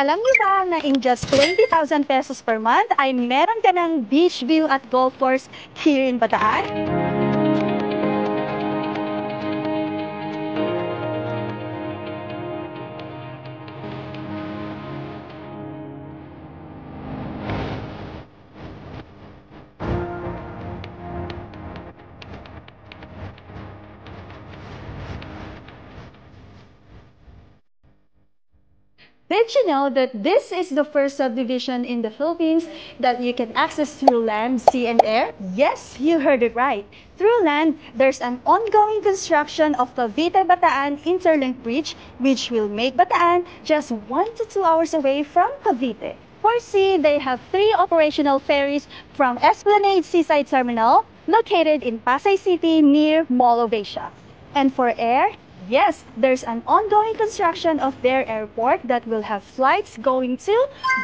Alam niyo ba na in just 20,000 pesos per month ay meron ka ng beach view at golf course here in Bataan? Did you know that this is the first subdivision in the Philippines that you can access through land, sea, and air? Yes, you heard it right. Through land, there's an ongoing construction of Cavite-Bataan Interlink Bridge, which will make Bataan just 1 to 2 hours away from Cavite. For sea, they have 3 operational ferries from Esplanade Seaside Terminal, located in Pasay City near Mall of Asia. And for air, yes, there's an ongoing construction of their airport that will have flights going to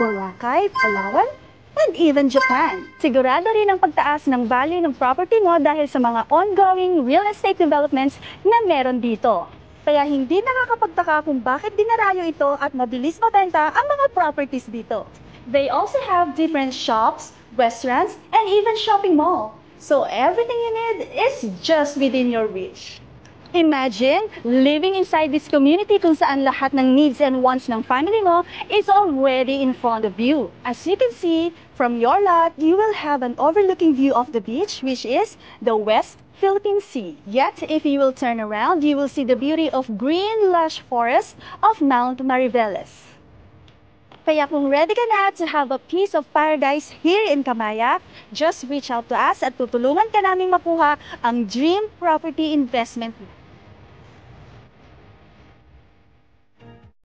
Boracay, Palawan, and even Japan. Sigurado rin ang pagtaas ng value ng property mo dahil sa mga ongoing real estate developments na meron dito. Kaya hindi nakakapagtaka kung bakit dinarayo ito at mabilis mabenta ang mga properties dito. They also have different shops, restaurants, and even shopping mall. So everything you need is just within your reach. Imagine living inside this community kung saan lahat ng needs and wants ng family mo is already in front of you. As you can see, from your lot, you will have an overlooking view of the beach, which is the West Philippine Sea. Yet, if you will turn around, you will see the beauty of green lush forest of Mount Mariveles. Kaya kung ready ka na to have a piece of paradise here in Kamaya, just reach out to us at tutulungan ka naming makuha ang dream property investment